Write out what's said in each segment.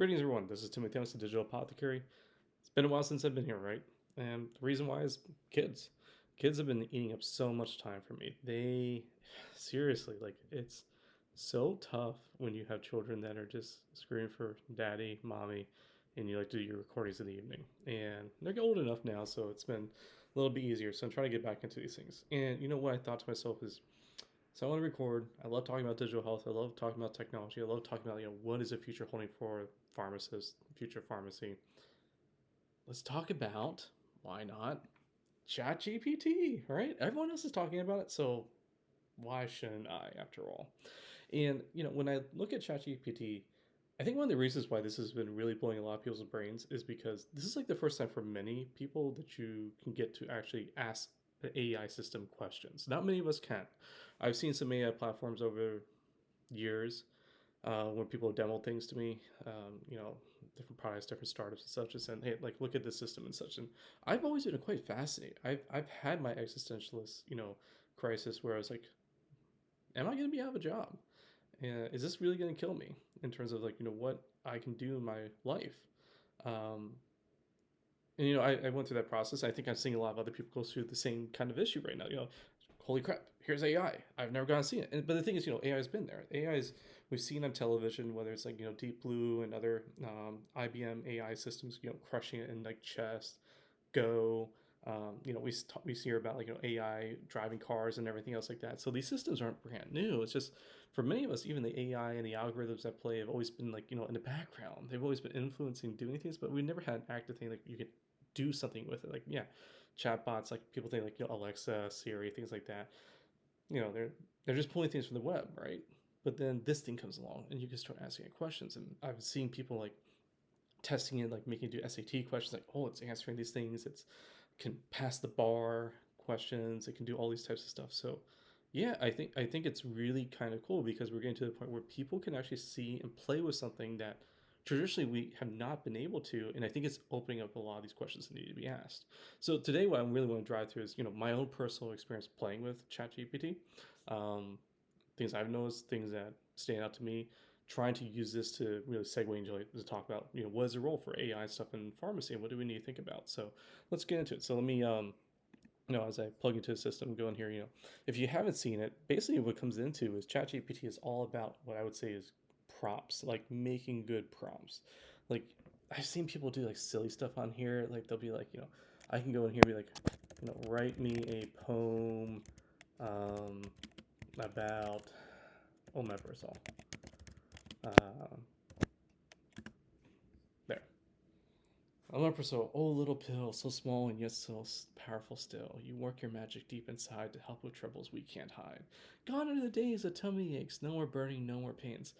Greetings, everyone. This is Timothy, the Digital Apothecary. It's been a while since I've been here, right? And the reason why is kids. Kids have been eating up so much time for me. They, seriously, like, it's so tough when you have children that are just screaming for daddy, mommy, and you like to do your recordings in the evening. And they're old enough now, so it's been a little bit easier. So I'm trying to get back into these things. And you know what I thought to myself is, so I want to record. I love talking about digital health. I love talking about technology. I love talking about what is the future holding for pharmacists, future pharmacy. Let's talk about why not ChatGPT, right? Everyone else is talking about it, so why shouldn't I after all? And when I look at ChatGPT, I think one of the reasons why this has been really blowing a lot of people's brains is because this is like the first time for many people that you can get to actually ask the AI system questions. Not many of us can. I've seen some AI platforms over years when people demo things to me, different products, different startups and such, and saying, "Hey, like, look at this system and such." And I've always been quite fascinated. I've had my existentialist, crisis where I was like, "Am I going to be out of a job? Is this really going to kill me in terms of like what I can do in my life?" Um, and I went through that process. I think I'm seeing a lot of other people go through the same kind of issue right now. Holy crap, here's AI. I've never gone to see it. But the thing is, AI has been there. AI is we've seen on television, whether it's like Deep Blue and other IBM AI systems, crushing it in like chess, Go. We hear about like AI driving cars and everything else like that. So these systems aren't brand new. It's just for many of us, even the AI and the algorithms that play have always been like in the background. They've always been influencing doing things, but we never had an active thing like you could do something with it. Like chatbots, like people think like Alexa, Siri, things like that. They're just pulling things from the web, right? But then this thing comes along and you can start asking it questions. And I've seen people like testing it, like making it do SAT questions, like, oh, it's answering these things, it's can pass the bar questions, it can do all these types of stuff. So yeah, I think it's really kind of cool because we're getting to the point where people can actually see and play with something that traditionally we have not been able to, and I think it's opening up a lot of these questions that need to be asked. So today what I really want to drive through is my own personal experience playing with ChatGPT, um, things I've noticed, things that stand out to me, trying to use this to really segue into to talk about what is the role for AI stuff in pharmacy and what do we need to think about. So let's get into it. So let me as I plug into the system, go in here, if you haven't seen it, basically what comes into is ChatGPT is all about what I would say is prompts, like making good prompts. Like I've seen people do like silly stuff on here. Like they'll be like, I can go in here and be like, write me a poem um, about omeprazole. Uh, there. Omeprazole, oh little pill, so small and yet so powerful still. You work your magic deep inside to help with troubles we can't hide. Gone are the days of tummy aches, no more burning, no more pains.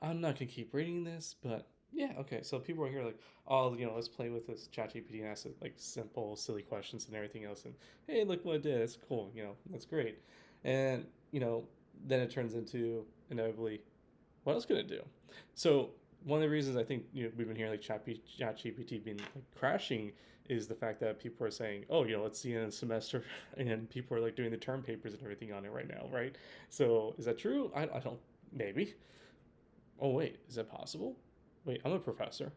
I'm not gonna keep reading this, but yeah, okay. So people are here like, oh, let's play with this ChatGPT and ask it like simple, silly questions and everything else. And hey, look what I did. It's cool. That's great. And then it turns into inevitably, what else can it do? So one of the reasons I think we've been hearing like ChatGPT being like crashing is the fact that people are saying, oh, it's the end of the semester, and people are like doing the term papers and everything on it right now, right? So is that true? I don't. Maybe. Oh wait, is that possible? Wait, I'm a professor.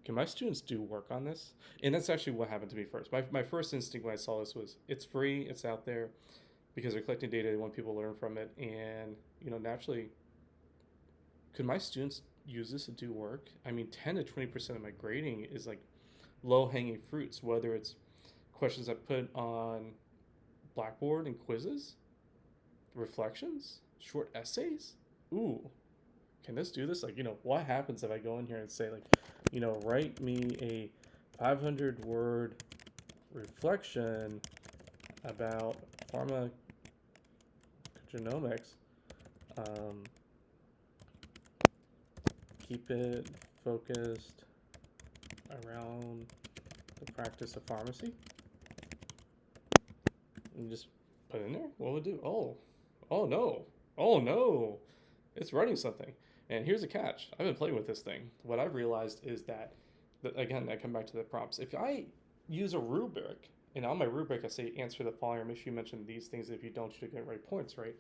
Can my students do work on this? And that's actually what happened to me first. My first instinct when I saw this was it's free, it's out there because they're collecting data, they want people to learn from it, and naturally, could my students use this to do work? I mean, 10 to 20% of my grading is like low hanging fruits, whether it's questions I put on Blackboard and quizzes, reflections, short essays. Ooh, can this do this? Like, what happens if I go in here and say, like, write me a 500 word reflection about pharmacogenomics? Um, keep it focused around the practice of pharmacy, and just put it in there. What would it do? Oh no, oh no, it's writing something. And here's a catch. I've been playing with this thing. What I've realized is that again, I come back to the prompts. If I use a rubric, and on my rubric I say answer the following, make sure you mention these things. If you don't, you get right points, right?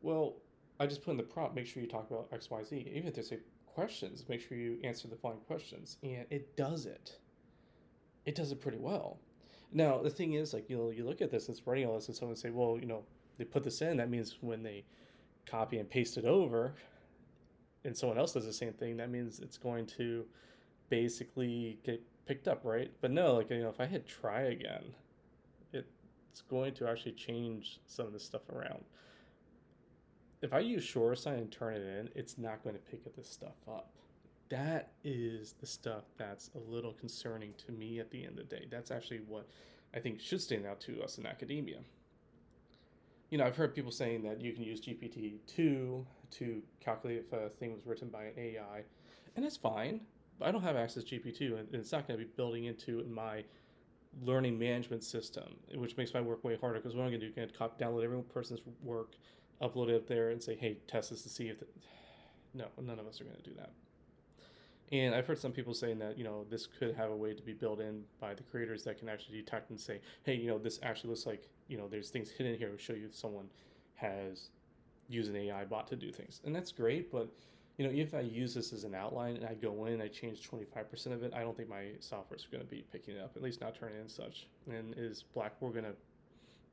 Well, I just put in the prompt, make sure you talk about X, Y, Z. Even if they say questions. Make sure you answer the following questions, and it does it. It does it pretty well. Now the thing is, like, you look at this, it's writing all this, and someone say, well, they put this in. That means when they copy and paste it over, and someone else does the same thing, that means it's going to basically get picked up, right? But no, like, if I hit try again, it's going to actually change some of this stuff around. If I use SureSign and turn it in, it's not going to pick this stuff up. That is the stuff that's a little concerning to me at the end of the day. That's actually what I think should stand out to us in academia. I've heard people saying that you can use GPT-2 to calculate if a thing was written by an AI, and that's fine. But I don't have access to GPT-2, and it's not going to be building into my learning management system, which makes my work way harder. Because what I'm going to do is download every person's work, upload it up there, and say, "Hey, test this to see if." No, none of us are going to do that. And I've heard some people saying that this could have a way to be built in by the creators that can actually detect and say, "Hey, this actually looks like there's things hidden here to show you if someone has used an AI bot to do things," and that's great. But if I use this as an outline and I go in and I change 25% of it, I don't think my software is going to be picking it up, at least not turning in such. And is Blackboard going to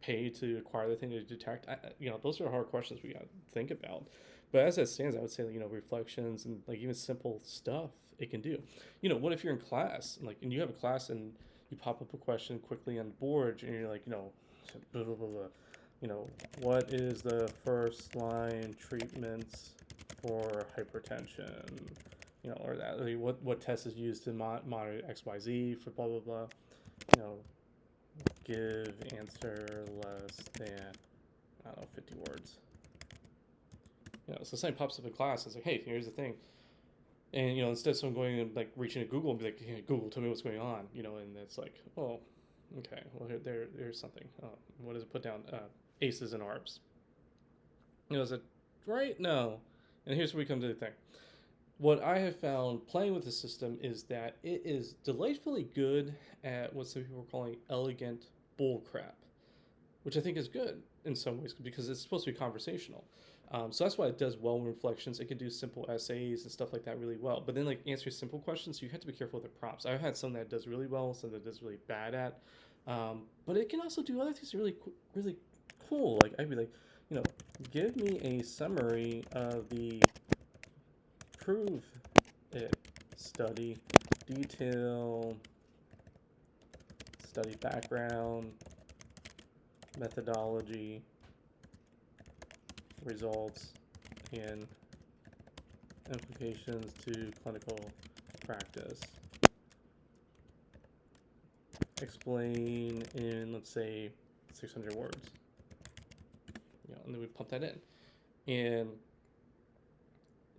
pay to acquire the thing to detect? Those are hard questions we got to think about. But as it stands, I would say reflections and like even simple stuff it can do. What if you're in class and you have a class and you pop up a question quickly on the board and you're like, blah, blah, blah, blah. What is the first line treatments for hypertension? Or that, like, what test is used to monitor XYZ for blah, blah, blah. Give answer less than, I don't know, 50 words. So something pops up in class, it's like, hey, here's the thing. And, instead of someone going and like reaching to Google and be like, hey, Google, tell me what's going on, and it's like, oh, okay, well, there's something. What does it put down? Aces and arbs. Is it right? No. And here's where we come to the thing. What I have found playing with the system is that it is delightfully good at what some people are calling elegant bullcrap, which I think is good in some ways because it's supposed to be conversational. So that's why it does well in reflections. It can do simple essays and stuff like that really well. But then like answering simple questions, you have to be careful with the prompts. I've had some that does really well, some that does really bad at. But it can also do other things really, really cool. Like I'd be like, give me a summary of the prove it study, detail, study background, methodology, results, and implications to clinical practice. Explain in, let's say, 600 words. And then we pump that in. And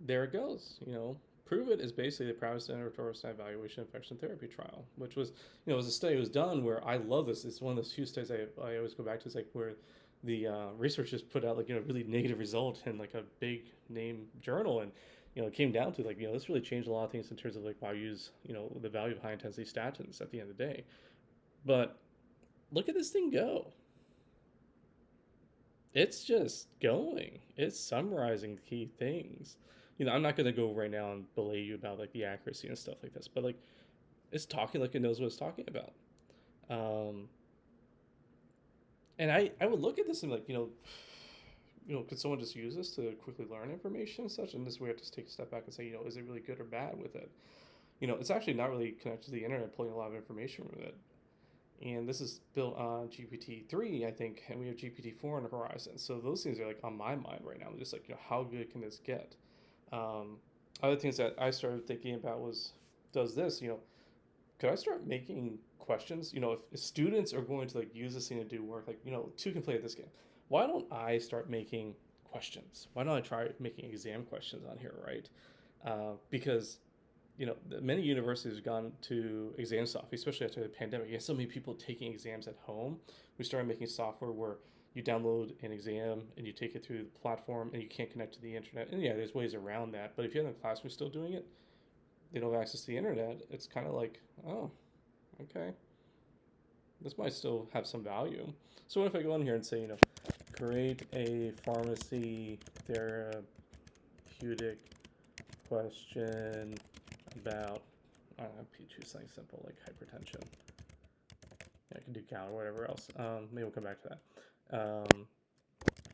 there it goes. Prove It is basically the Proud Center for Evaluation Infection Therapy trial, which was, was a study that was done where I love this. It's one of those few studies I always go back to. It's like where the researchers put out really negative result in like a big name journal, and it came down to this really changed a lot of things in terms of like why use the value of high intensity statins at the end of the day. But look at this thing go. It's just going. It's summarizing key things. I'm not going to go right now and belay you about like the accuracy and stuff like this, but like it's talking like it knows what it's talking about. And I would look at this and like, could someone just use this to quickly learn information and such? And this way, I have to take a step back and say, is it really good or bad with it? It's actually not really connected to the internet, pulling a lot of information from it. And this is built on GPT-3, I think, and we have GPT-4 on the horizon. So those things are like on my mind right now. I'm just like, how good can this get? Other things that I started thinking about was, does this, could I start making questions? If students are going to like use this thing to do work, like, two can play at this game. Why don't I start making questions? Why don't I try making exam questions on here, right? Because many universities have gone to exam software, especially after the pandemic. You have so many people taking exams at home. We started making software where you download an exam and you take it through the platform and you can't connect to the internet. And yeah, there's ways around that. But if you're in the classroom still doing it, they don't have access to the internet. It's kind of like, oh, okay, this might still have some value. So what if I go in here and say, create a pharmacy therapeutic question about, I don't know, choose something simple like hypertension. Yeah, I can do gout or whatever else. Maybe we'll come back to that.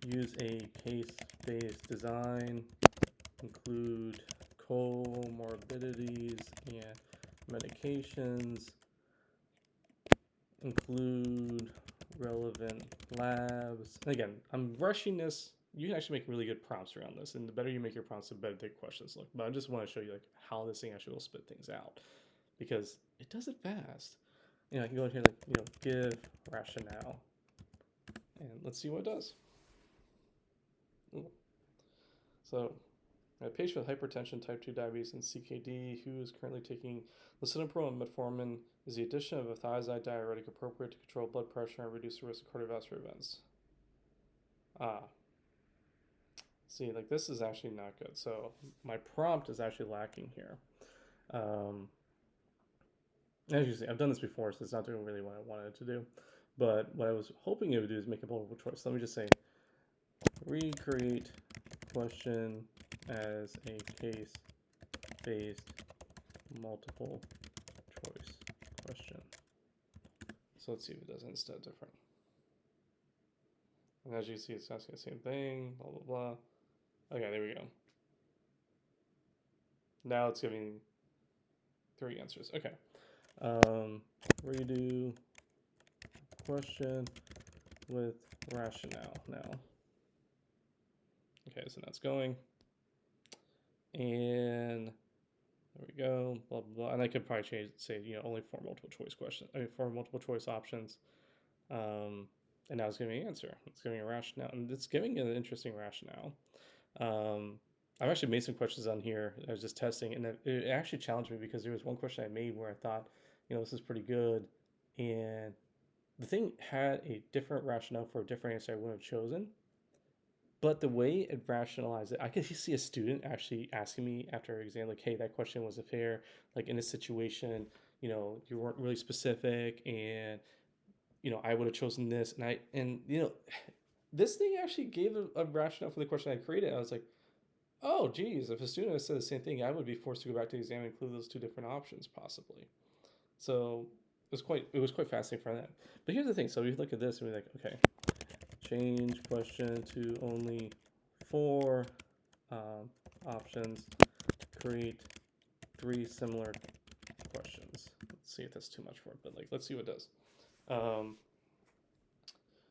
Use a case-based design, include comorbidities and medications, include relevant labs. And again, I'm rushing this. You can actually make really good prompts around this, and the better you make your prompts, the better the questions look. But I just want to show you like how this thing actually will spit things out, because it does it fast. I can go in here like give rationale, and let's see what it does. Ooh. So a patient with hypertension, type 2 diabetes, and CKD who is currently taking lisinopril and metformin, is the addition of a thiazide diuretic appropriate to control blood pressure and reduce the risk of cardiovascular events? Ah, see, like this is actually not good. So my prompt is actually lacking here. As you see, I've done this before, so it's not doing really what I wanted it to do. But what I was hoping it would do is make a multiple choice. Let me just say, recreate question as a case-based multiple choice question. So let's see if it does instead different. And as you see, it's asking the same thing, blah, blah, blah. Okay, there we go. Now it's giving 3 answers. Okay. Redo question with rationale now. Okay, so that's going. And there we go, blah, blah, blah. And I could probably say, only 4 multiple choice questions. 4 multiple choice options. And now it's giving me an answer. It's giving a rationale, and it's giving an interesting rationale. I've actually made some questions on here. I was just testing, and it actually challenged me because there was one question I made where I thought, this is pretty good, and the thing had a different rationale for a different answer I wouldn't have chosen. But the way it rationalized it, I could see a student actually asking me after an exam, like, hey, that question was fair. Like in this situation, you weren't really specific, and I would have chosen this, and this thing actually gave a rationale for the question I created. I was like, oh, geez, if a student had said the same thing, I would be forced to go back to the exam and include those 2 different options possibly. So it was quite fascinating for that. But here's the thing. So we look at this and we're like, okay, change question to only 4 options to create 3 similar questions. Let's see if that's too much for it, but let's see what it does.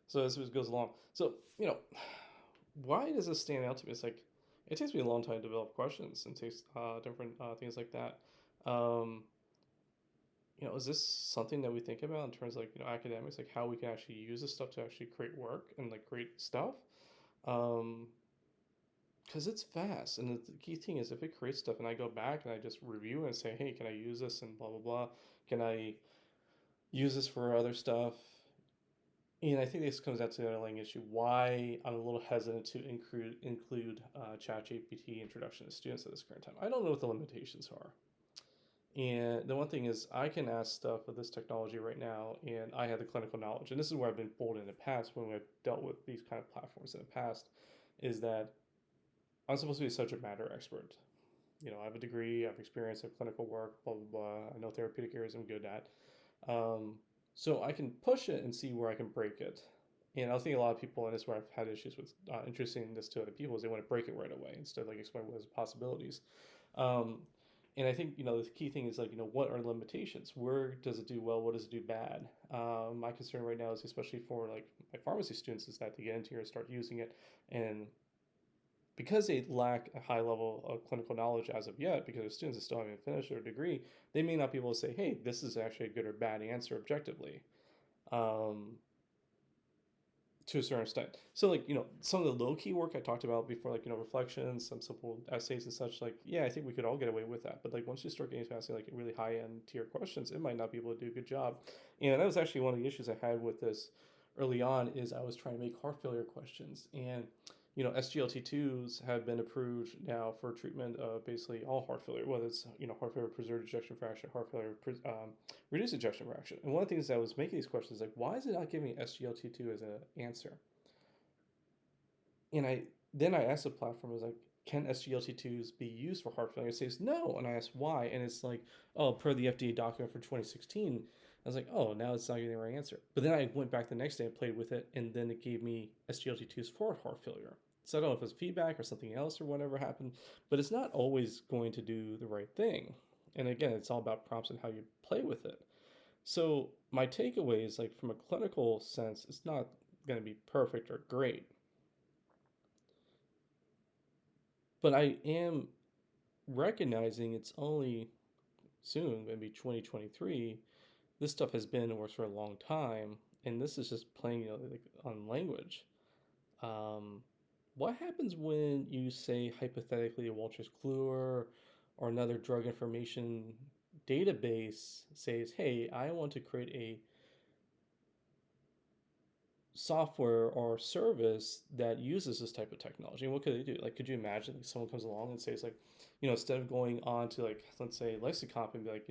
So as it goes along, so why does this stand out to me? It's like it takes me a long time to develop questions and takes different things like that. Is this something that we think about in terms of academics, like how we can actually use this stuff to actually create work and create stuff? Because it's fast, and the key thing is if it creates stuff and I go back and I just review and say, hey, can I use this and blah blah blah? Can I use this for other stuff? And I think this comes down to the underlying issue why I'm a little hesitant to include ChatGPT introduction to students at this current time. I don't know what the limitations are. And the one thing is I can ask stuff with this technology right now, and I have the clinical knowledge. And this is where I've been bold in the past when we've dealt with these kind of platforms in the past, is that I'm supposed to be a subject matter expert. I have a degree, I have experience in clinical work, blah, blah, blah. I know therapeutic areas I'm good at. So I can push it and see where I can break it. And I think a lot of people, and this is where I've had issues with introducing this to other people, is they want to break it right away instead of explain what are the possibilities. And I think the key thing is what are the limitations? Where does it do well? What does it do bad? My concern right now is especially for my pharmacy students is that they get into here and start using it, and because they lack a high level of clinical knowledge as of yet, because the students still haven't finished their degree, they may not be able to say, hey, this is actually a good or bad answer objectively. To a certain extent. So some of the low key work I talked about before, reflections, some simple essays and such, yeah, I think we could all get away with that. But once you start getting to asking really high end tier questions, it might not be able to do a good job. And that was actually one of the issues I had with this early on, is I was trying to make heart failure questions, and SGLT2s have been approved now for treatment of basically all heart failure, whether it's heart failure preserved ejection fraction, heart failure reduced ejection fraction. And one of the things that was making these questions why is it not giving SGLT2 as an answer? And I asked the platform, I was like, can SGLT2s be used for heart failure? It says no. And I asked why. And it's like, oh, per the FDA document for 2016. I was like, oh, now it's not getting the right answer. But then I went back the next day and played with it, and then it gave me SGLT2s for heart failure. So I don't know if it was feedback or something else or whatever happened, but it's not always going to do the right thing. And again, it's all about prompts and how you play with it. So my takeaway is like from a clinical sense, it's not going to be perfect or great, but I am recognizing it's only soon, maybe 2023. This stuff has been in the works for a long time, and this is just playing, like on language. Um, what happens when you say hypothetically a Walters Kluwer or another drug information database says, "Hey, I want to create a software or service that uses this type of technology." And what could they do? Like, could you imagine like someone comes along and says like, instead of going on to like, let's say Lexicomp and be like,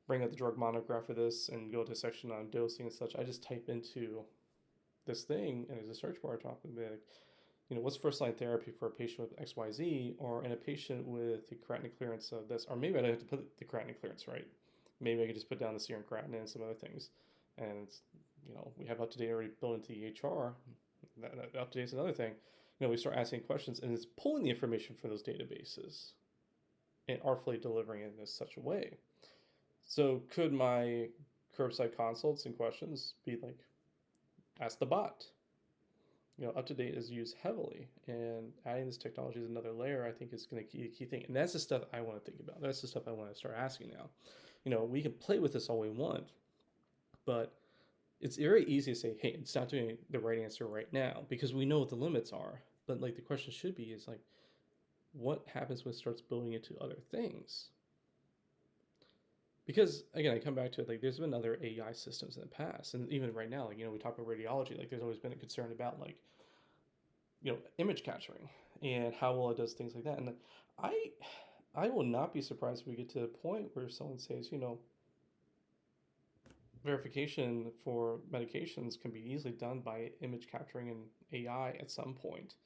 bring up the drug monograph for this and go to a section on dosing and such, I just type into this thing and there's a search bar top and be like, what's first line therapy for a patient with XYZ, or in a patient with the creatinine clearance of this, or maybe I don't have to put the creatinine clearance, right? Maybe I could just put down the serum creatinine and some other things. And, we have up to date already built into the EHR. Up to date is another thing. We start asking questions and it's pulling the information from those databases and artfully delivering it in such a way. So could my curbside consults and questions be like, ask the bot? Up to date is used heavily, and adding this technology is another layer. I think is going to be a key thing, and that's the stuff I want to think about. That's the stuff I want to start asking now. We can play with this all we want, but it's very easy to say, "Hey, it's not doing the right answer right now," because we know what the limits are. But like the question should be is like, what happens when it starts building into other things? Because again, I come back to it, like there's been other AI systems in the past, and even right now, like we talk about radiology, like there's always been a concern about like image capturing and how well it does things like that. And I I will not be surprised if we get to a point where someone says, verification for medications can be easily done by image capturing and AI at some point.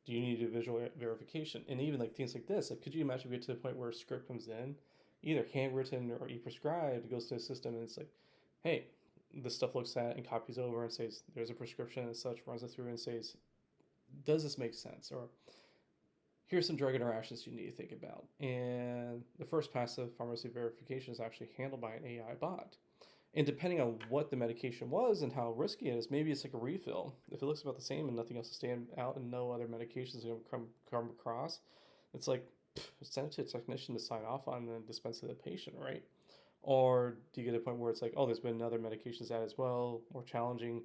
Do you need to do visual verification? And even like things like this, like could you imagine we get to the point where a script comes in, either handwritten or e-prescribed, goes to the system and it's like, hey, this stuff looks at and copies over and says there's a prescription and such, runs it through and says, does this make sense? Or here's some drug interactions you need to think about. And the first pass of pharmacy verification is actually handled by an AI bot. And depending on what the medication was and how risky it is, maybe it's like a refill. If it looks about the same and nothing else to stand out and no other medications you come across, it's like send it to a technician to sign off on and then dispense it to the patient, right? Or do you get to a point where it's like, oh, there's been other medications added as well, more challenging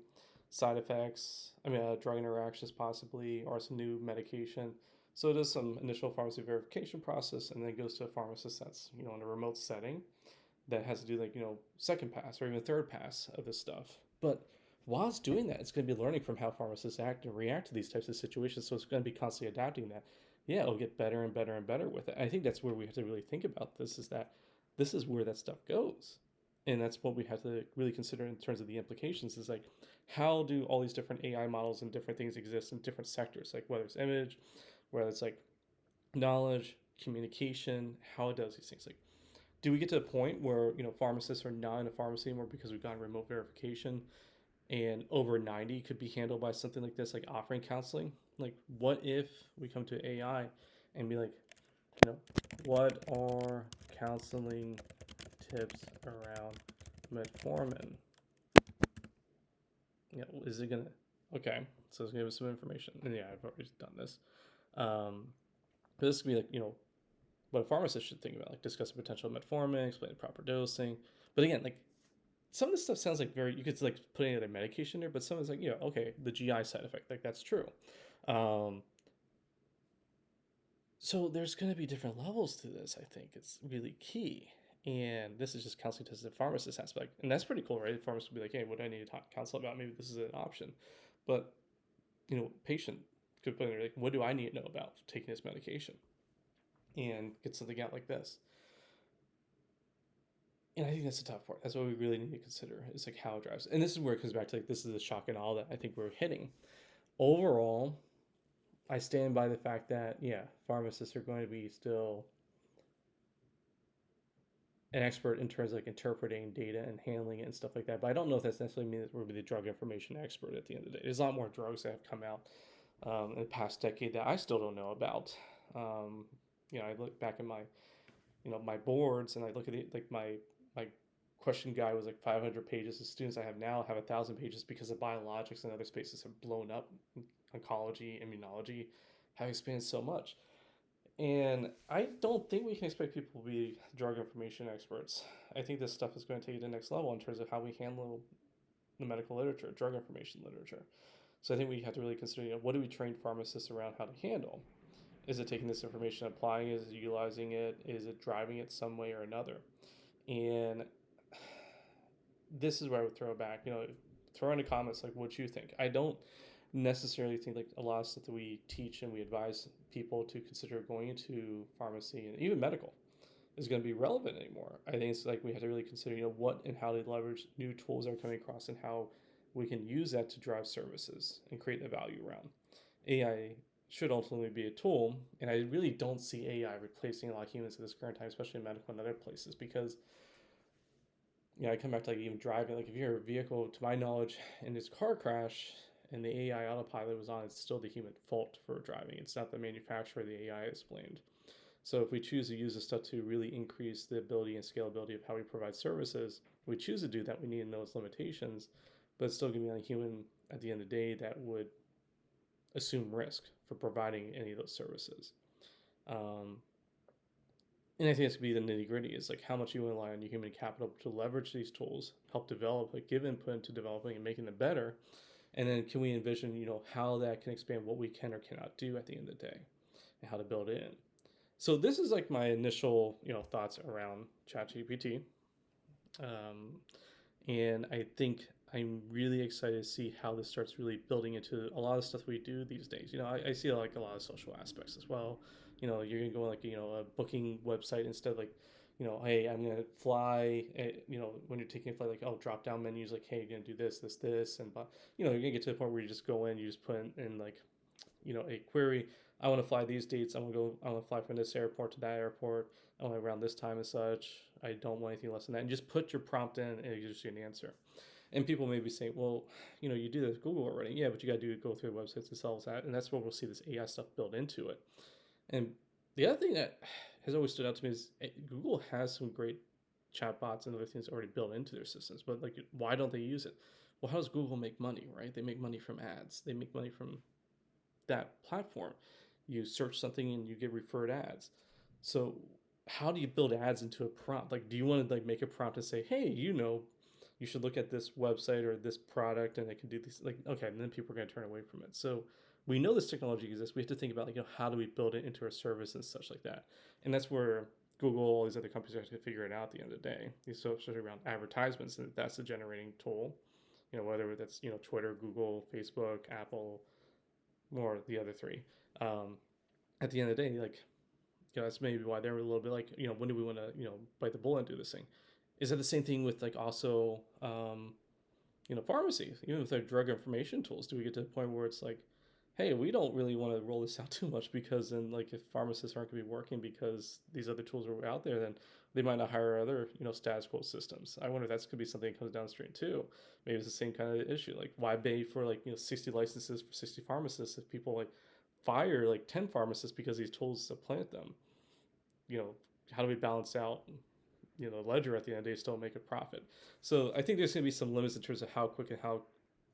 side effects, drug interactions possibly, or some new medication. So it does some initial pharmacy verification process and then goes to a pharmacist that's, in a remote setting that has to do like, second pass or even third pass of this stuff. But while it's doing that, it's going to be learning from how pharmacists act and react to these types of situations. So it's going to be constantly adapting that. Yeah, it'll get better and better and better with it. I think that's where we have to really think about this is that this is where that stuff goes. And that's what we have to really consider in terms of the implications is like, how do all these different AI models and different things exist in different sectors? Like whether it's image, whether it's like knowledge, communication, how it does these things. Like, do we get to a point where, pharmacists are not in a pharmacy anymore because we've gotten remote verification and over 90 could be handled by something like this, like offering counseling? Like, what if we come to AI and be like, you know, what are counseling tips around metformin? Is it gonna? Okay, so it's gonna give us some information. And yeah, I've already done this. Um, but this could be like, what a pharmacist should think about, like discuss the potential of metformin, explain the proper dosing. But again, like some of this stuff sounds like you could like put any other medication there, but some is like, okay, the GI side effect, like that's true. Um, so there's going to be different levels to this. I think it's really key. And this is just counseling to the pharmacist aspect. And that's pretty cool, right? The pharmacist will be like, hey, what do I need to talk counsel about? Maybe this is an option. But, patient could put in there, like, what do I need to know about taking this medication? And get something out like this. And I think that's the tough part. That's what we really need to consider is like how it drives. And this is where it comes back to like this is the shock and all that I think we're hitting. Overall, I stand by the fact that, yeah, pharmacists are going to be still an expert in terms of like interpreting data and handling it and stuff like that. But I don't know if that's necessarily means that we're the drug information expert at the end of the day. There's a lot more drugs that have come out in the past decade that I still don't know about. Um, I look back at my, my boards and I look at it like my question guide was like 500 pages. The students I have now have 1,000 pages because the biologics and other spaces have blown up. Oncology, immunology have expanded so much. And I don't think we can expect people to be drug information experts. I think this stuff is going to take it to the next level in terms of how we handle the medical literature, drug information literature. So I think we have to really consider, what do we train pharmacists around how to handle? Is it taking this information, applying it, is it utilizing it, is it driving it some way or another? And this is where I would throw back, throw in the comments like what you think. I don't necessarily think like a lot of stuff that we teach and we advise people to consider going into pharmacy and even medical is going to be relevant anymore. I think it's like we have to really consider, what and how to leverage new tools that are coming across and how we can use that to drive services and create the value around. AI should ultimately be a tool, and I really don't see AI replacing a lot of humans at this current time, especially in medical and other places, because I come back to like even driving. Like if you're a vehicle, to my knowledge, in this car crash and the AI autopilot was on, it's still the human fault for driving. It's not the manufacturer. The AI is blamed. So if we choose to use this stuff to really increase the ability and scalability of how we provide services, we choose to do that. We need to know its limitations, but it's still going to be on a human at the end of the day that would assume risk for providing any of those services. Um, and I think it's going to be the nitty gritty is like how much you rely on your human capital to leverage these tools, help develop, like give input into developing and making them better. And then can we envision, how that can expand what we can or cannot do at the end of the day and how to build it in. So this is like my initial, thoughts around ChatGPT. Um, and I think I'm really excited to see how this starts really building into a lot of stuff we do these days. I see like a lot of social aspects as well. You're gonna go like a booking website instead of like, hey, I'm gonna fly. When you're taking a flight, like drop down menus like, hey, you're gonna do this, this, this, and but you're gonna get to the point where you just go in, you just put in like, a query. I want to fly these dates. I want to go. I want to fly from this airport to that airport. I want to around this time and such. I don't want anything less than that. And just put your prompt in, and it gives you an answer. And people may be saying, well, you do this with Google already. Yeah, but you got to go through the websites themselves. That, and that's where we'll see this AI stuff built into it. And the other thing that has always stood out to me is Google has some great chatbots and other things already built into their systems. But like, why don't they use it? Well, how does Google make money, right? They make money from ads. They make money from that platform. You search something and you get referred ads. So how do you build ads into a prompt? Like, do you want to like make a prompt and say, hey, you should look at this website or this product and it can do this? Like, okay, and then people are going to turn away from it. So we know this technology exists. We have to think about like, how do we build it into our service and such like that. And that's where Google, all these other companies have to figure it out at the end of the day. Especially around advertisements, and that's the generating tool. Whether that's Twitter, Google, Facebook, Apple, or the other three. Um, at the end of the day, like, that's maybe why they're a little bit like, when do we want to, bite the bullet and do this thing? Is that the same thing with like also, pharmacy? Even with their drug information tools, do we get to the point where it's like, hey, we don't really want to roll this out too much because then like if pharmacists aren't going to be working because these other tools are out there, then they might not hire other status quo systems. I wonder if that's could be something that comes downstream too. Maybe it's the same kind of issue. Like why pay for like 60 licenses for 60 pharmacists if people like fire like 10 pharmacists because these tools supplant them? you know how do we balance out the ledger at the end of the day, still make a profit? So I think there's going to be some limits in terms of how quick and how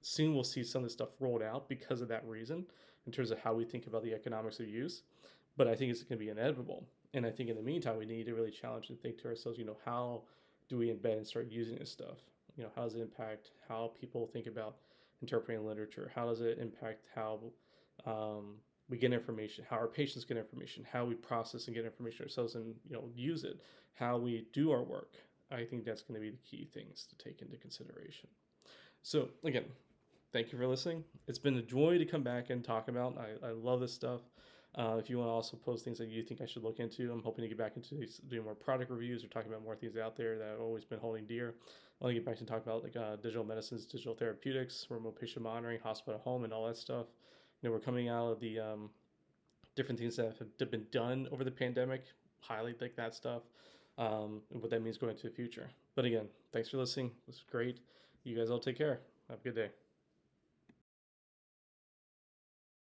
soon we'll see some of this stuff rolled out because of that reason, in terms of how we think about the economics of use. But I think it's going to be inevitable. And I think in the meantime, we need to really challenge and think to ourselves, how do we embed and start using this stuff? How does it impact how people think about interpreting literature? How does it impact how we get information, how our patients get information, how we process and get information ourselves and use it, how we do our work? I think that's going to be the key things to take into consideration. So again, thank you for listening. It's been a joy to come back and talk about. I love this stuff. If you want to also post things that you think I should look into, I'm hoping to get back into doing more product reviews or talking about more things out there that I've always been holding dear. I want to get back to talk about like digital medicines, digital therapeutics, remote patient monitoring, hospital at home, and all that stuff. We're coming out of the different things that have been done over the pandemic, highlight like that stuff, and what that means going into the future. But again, thanks for listening. It was great. You guys all take care. Have a good day.